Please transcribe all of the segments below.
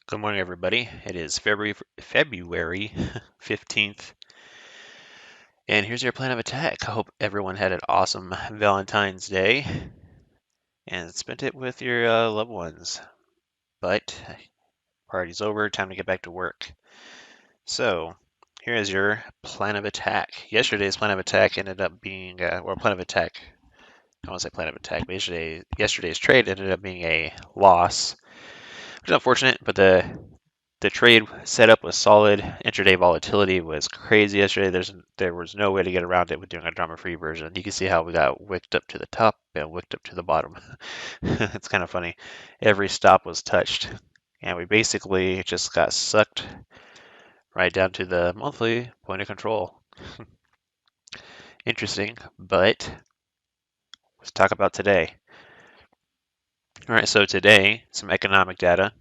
Good morning, everybody. It is February 15th, and here's your plan of attack. I hope everyone had an awesome Valentine's Day and spent it with your loved ones. But party's over, time to get back to work. So, here is your plan of attack. Yesterday's plan of attack ended up being, or plan of attack, I won't say plan of attack, but yesterday's trade ended up being a loss, which is unfortunate, but the trade setup was solid. Intraday volatility was crazy yesterday. There was no way to get around it with doing a drama-free version. You can see how we got wicked up to the top and wicked up to the bottom. It's kind of funny. Every stop was touched, and we basically just got sucked right down to the monthly point of control. Interesting, but let's talk about today. All right, so today, some economic data.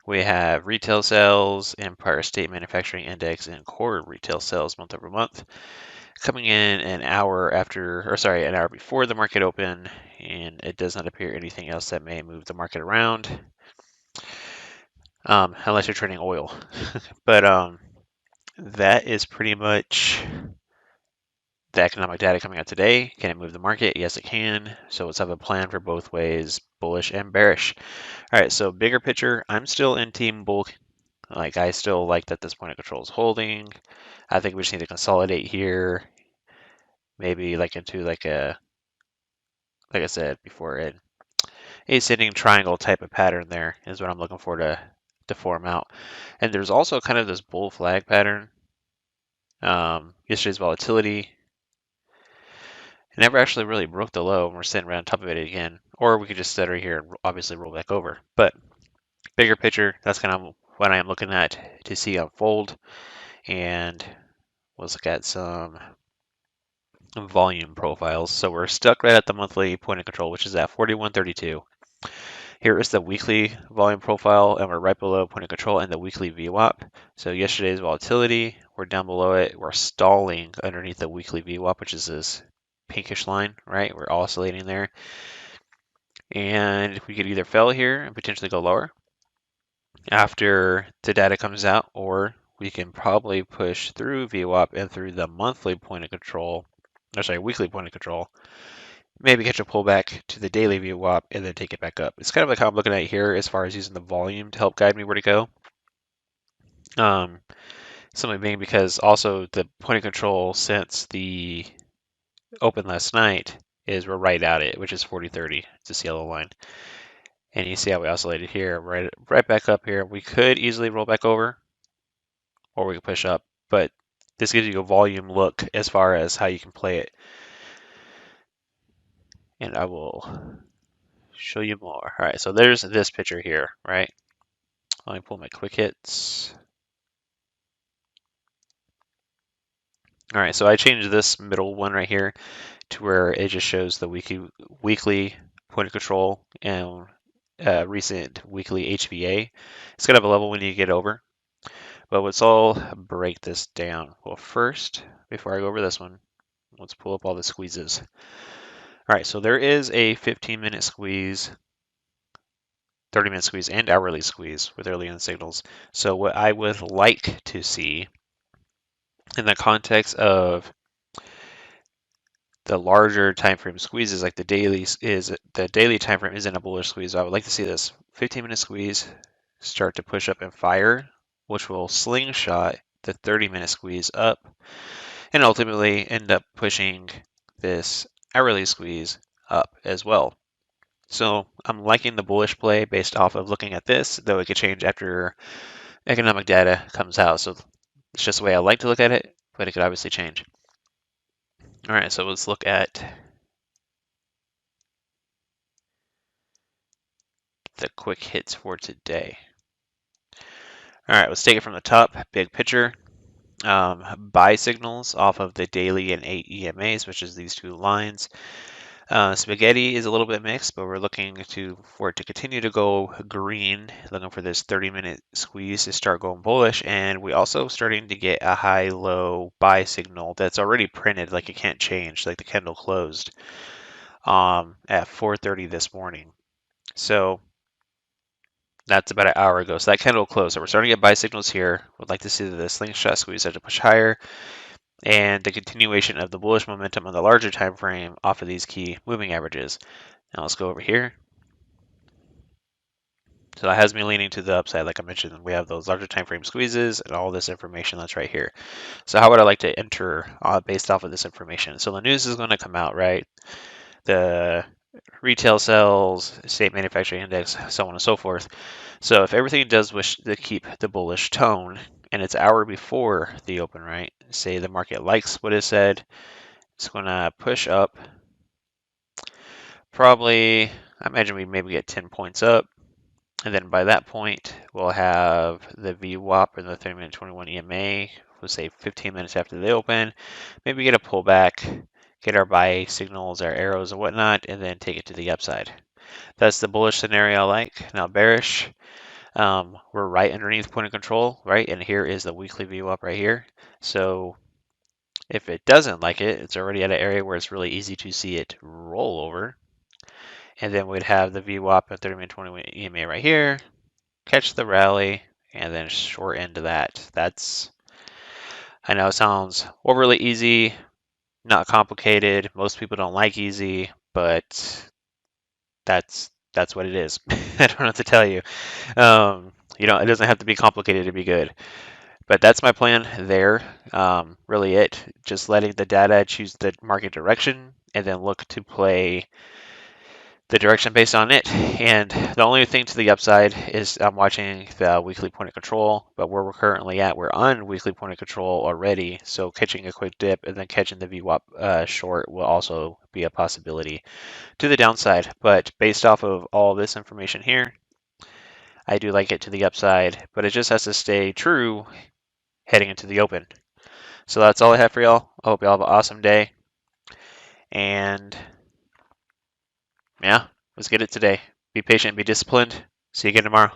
We have retail sales, Empire State Manufacturing Index, and core retail sales month over month coming in an hour before the market open, and it does not appear anything else that may move the market around, unless you're trading oil. But that is pretty much the economic data coming out today. Can it move the market? Yes, it can. So let's have a plan for both ways, bullish and bearish. All right, so bigger picture, I'm still in team bull. Like, I still like that this point of control is holding. I think we just need to consolidate here. Maybe like into like I said before, an ascending triangle type of pattern there is what I'm looking for to form out. And there's also kind of this bull flag pattern. Yesterday's volatility never actually really broke the low, and we're sitting right on top of it again. Or we could just sit right here and obviously roll back over. But bigger picture, that's kind of what I am looking at to see unfold. And let's look at some volume profiles. So we're stuck right at the monthly point of control, which is at 41.32. Here is the weekly volume profile, and we're right below point of control and the weekly VWAP. So yesterday's volatility, we're down below it. We're stalling underneath the weekly VWAP, which is this pinkish line, right? We're oscillating there. And we could either fail here and potentially go lower after the data comes out, or we can probably push through VWAP and through the monthly point of control, weekly point of control, maybe catch a pullback to the daily VWAP and then take it back up. It's kind of like how I'm looking at here as far as using the volume to help guide me where to go. Something being because also the point of control since the open last night is we're right at it, which is 40.30. It's this yellow line. And you see how we oscillated here, right back up here. We could easily roll back over, or we could push up, but this gives you a volume look as far as how you can play it. And I will show you more. All right, so there's this picture here, right? Let me pull my quick hits. All right, so I changed this middle one right here to where it just shows the weekly point of control and recent weekly HVA. It's gonna have a level when you get over, but let's all break this down. Well, first, before I go over this one, let's pull up all the squeezes. All right, so there is a 15-minute squeeze, 30-minute squeeze, and hourly squeeze with early end signals. So what I would like to see in the context of the larger time frame squeezes, like the daily time frame isn't a bullish squeeze. I would like to see this 15-minute squeeze start to push up and fire, which will slingshot the 30-minute squeeze up, and ultimately end up pushing this hourly squeeze up as well. So I'm liking the bullish play based off of looking at this, though it could change after economic data comes out. So it's just the way I like to look at it, but it could obviously change. All right, so let's look at the quick hits for today. All right, let's take it from the top, big picture. Buy signals off of the daily and 8 EMAs, which is these two lines. Spaghetti is a little bit mixed, but we're looking for it to continue to go green, looking for this 30-minute squeeze to start going bullish, and we also starting to get a high-low buy signal that's already printed, like it can't change, like the candle closed at 4:30 this morning. So That's about an hour ago, so that candle closed. So we're starting to get buy signals here. Would like to see the slingshot squeeze start to push higher, and the continuation of the bullish momentum on the larger time frame off of these key moving averages. Now let's go over here. So that has me leaning to the upside. Like I mentioned, we have those larger time frame squeezes and all this information that's right here. So how would I like to enter based off of this information? So the news is going to come out, right? The retail sales, state manufacturing index, so on and so forth. So if everything does wish to keep the bullish tone and it's an hour before the open, right? Say the market likes what is said, it's going to push up. Probably, I imagine we maybe get 10 points up. And then by that point, we'll have the VWAP and the 30-minute 21 EMA, we'll say 15 minutes after they open. Maybe get a pullback, get our buy signals, our arrows and whatnot, and then take it to the upside. That's the bullish scenario I like. Now bearish, we're right underneath point of control, right? And here is the weekly VWAP right here. So if it doesn't like it, it's already at an area where it's really easy to see it roll over. And then we'd have the VWAP and 30-minute 21 EMA right here. Catch the rally, and then short into that. I know it sounds overly easy, not complicated. Most people don't like easy, but that's what it is. I don't know what to tell you. It doesn't have to be complicated to be good. But that's my plan there. Really it. Just letting the data choose the market direction and then look to play the direction based on it. And the only thing to the upside is I'm watching the weekly point of control, but where we're currently at, we're on weekly point of control already. So catching a quick dip and then catching the VWAP short will also be a possibility to the downside. But based off of all this information here, I do like it to the upside, but it just has to stay true heading into the open. So that's all I have for y'all. I hope y'all have an awesome day. And yeah, let's get it today. Be patient, be disciplined. See you again tomorrow.